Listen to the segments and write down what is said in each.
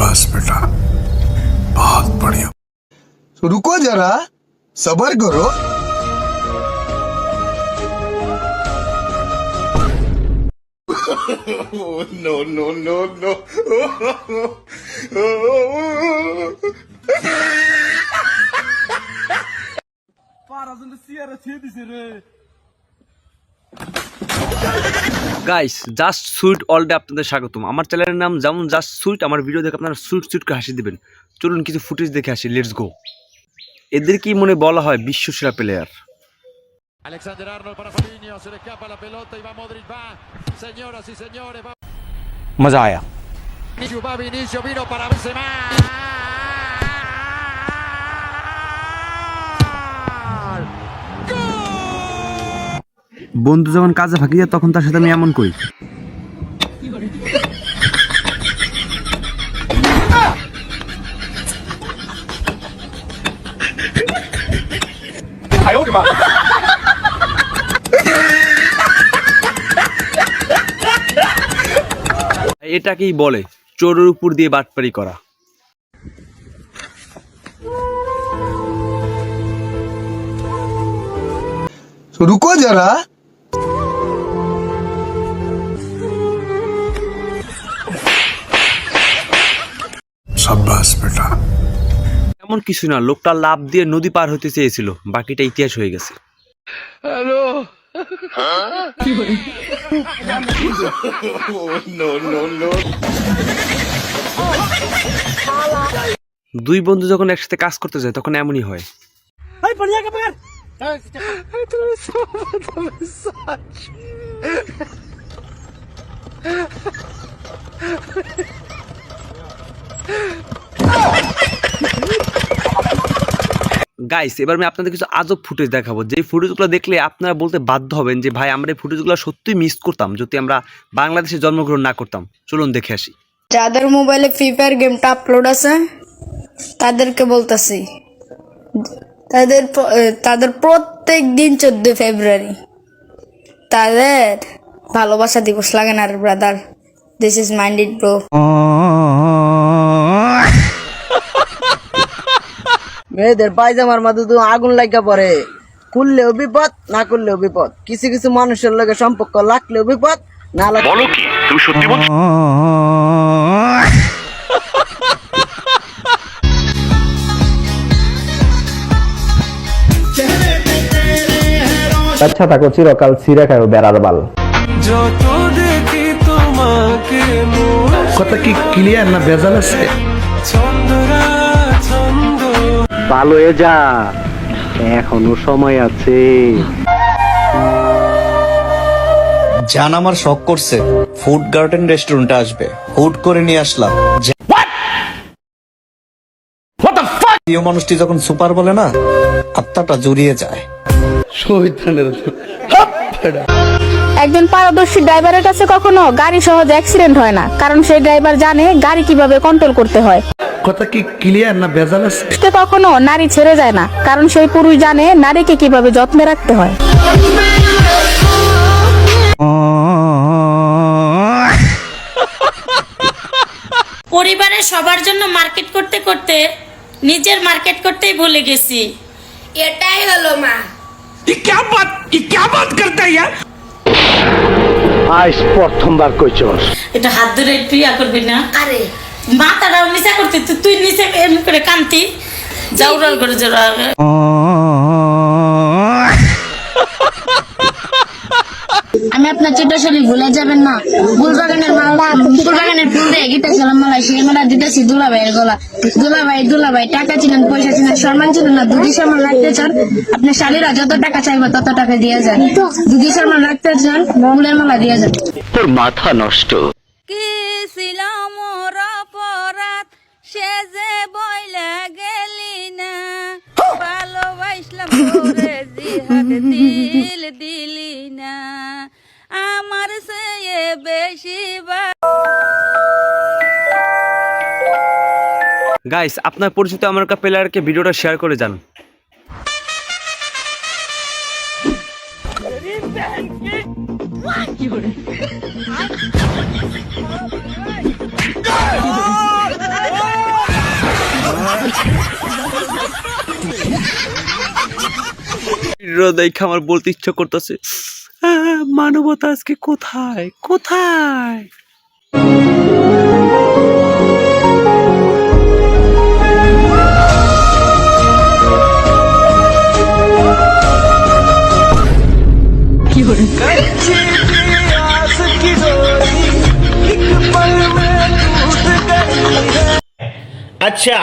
शाबाश बेटा, बहुत बढ़िया। रुको जरा, सबर करो। No, no, no, no. Guys just sweet all day আপনাদের স্বাগতম। আমার চ্যানেলের নাম যেমন জাস্ট সুইট, আমার ভিডিও দেখে আপনারা সুইট সুইট করে হাসি দিবেন। চলুন কিছু ফুটেজ দেখে আসি, লেটস গো। এদের কি মনে বলা হয় বিশ্বসেরা player. Alexander Arnold para Fabinho, se le escapa la pelota y va Modric, va, señoras y señores, va. मजा आया। Va Vinicius, vino para Benzema. বন্ধু যখন কাজে ফাঁকি যায় তখন তার সাথে আমি এমন করি। এটাকেই বলে চোরের উপর দিয়ে বাটপারি করা। रुको जरा, शाबाश बेटा। এমন কিছু না, লোকটা লাফ দিয়ে নদী পার হতে চেয়েছিল, বাকিটা ইতিহাস হয়ে গেছে। No, no, no. দুই বন্ধু যখন একসাথে কাজ করতে যায় তখন এমনই হয়। গাইস এবার আমি আপনাদের কিছু আজব ফুটেজ দেখাবো, যে ফুটেজগুলো দেখলে আপনারা বলতে বাধ্য হবেন যে ভাই আমরা এই ফুটেজগুলো সত্যিই মিস করতাম যদি আমরা বাংলাদেশে জন্মগ্রহণ না করতাম। চলুন দেখে আসি। যাদের মোবাইলে ফ্রি ফায়ার গেমটা আপলোড আছে তাদেরকে বলতেছি, তাদের প্রত্যেক দিন 14 ফেব্রুয়ারি তাদের ভালোবাসা দিবস লাগে না রে brother. This is minded bro. মেয়েদের পায়জামার মধ্যে তো আগুন লাগা পড়ে, খুললেও বিপদ, না করলেও বিপদ। কিছু কিছু মানুষের লগে সম্পর্ক লাগলেও বিপদ, না লাগলেও। বলো কি তুমি সত্যি বলছো? আচ্ছা থাকো চিরকাল ছিঁড়ে খাও বেড়ার বাল। কথা কি ক্লিয়ার না ভেজাল আছে? ভালো হয়ে যা, এখনো সময় আছে। জান আমার শখ করছে ফুড গার্ডেন রেস্টুরেন্টে আসবে, হুট করে নিয়ে আসলাম। প্রিয় মানুষটি যখন সুপার বলে না, আত্মাটা জুড়িয়ে যায়। একজন পারদর্শী ড্রাইভারের কাছে কখনো গাড়ি সহজে অ্যাক্সিডেন্ট হয় না, কারণ সেই ড্রাইভার জানে গাড়ি কিভাবে কন্ট্রোল করতে হয়। কথা কি ক্লিয়ার না ভেজাল আছে? সে কখনো নারী ছেড়ে যায় না, কারণ সেই পুরুষ জানে নারীকে কিভাবে যত্নে রাখতে হয়। পরিবারের সবার জন্য মার্কেট করতে করতে নিজের মার্কেট করতেই ভুলে গেছি। এটাই হলো মা। আজ প্রথমবার কইছস এটা হাত ধরে একটু ইয়া করবি না? আরে মাথাটাও নিচা করতে তুই নিচে এমনি করে কান্তি জাউরাল করে জোড়া। আমি আপনার চিত্রশৈলী ভুলে যাবেন না। ফুলবাগানের মালা, ফুলবাগানের ফুল দিয়ে গিটা খেলাম মালা, সেই মালা দিতেছি দুলাভাইয়ের গলা। দুলাভাই টাকা চিনেন, পয়সা চিনেন, সম্মান চিনেন না। দুধি সম্মান রাখতে চান, আপনার শালীরা যত টাকা চাইবে তত টাকা দিয়ে যান। দুধি সম্মান রাখতে চান, ফুলের মালা দিয়ে যান। তোর মাথা নষ্ট। কি ছিলাম মোর অপরাধ, সে যে বইলা গেলি না। ভালোবাসলাম তোরে জিহাদ দিল দিলি না, আমার চেয়ে বেশি। গাইস আপনার পরিচিত আমার একটা প্লেয়ারকে ভিডিওটা শেয়ার করে যান। ভিডিও দেখে আমার বলতে ইচ্ছা করতেছে, মানবতা আজকে কোথায় কোথায়। আচ্ছা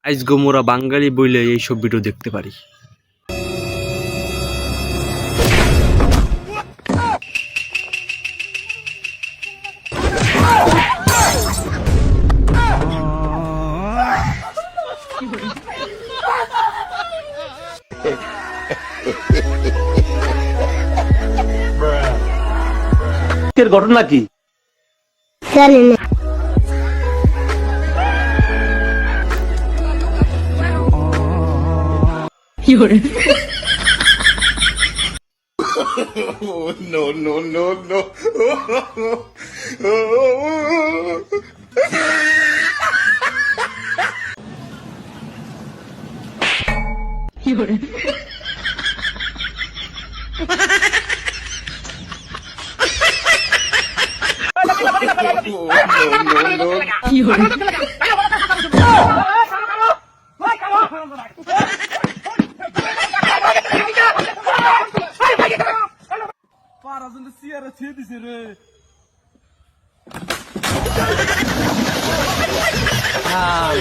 আজ গো মোরা বাঙালি বইলে এইসব ভিডিও দেখতে পারি। ঘটনা কি? Oh, no, no, no, no. Ah,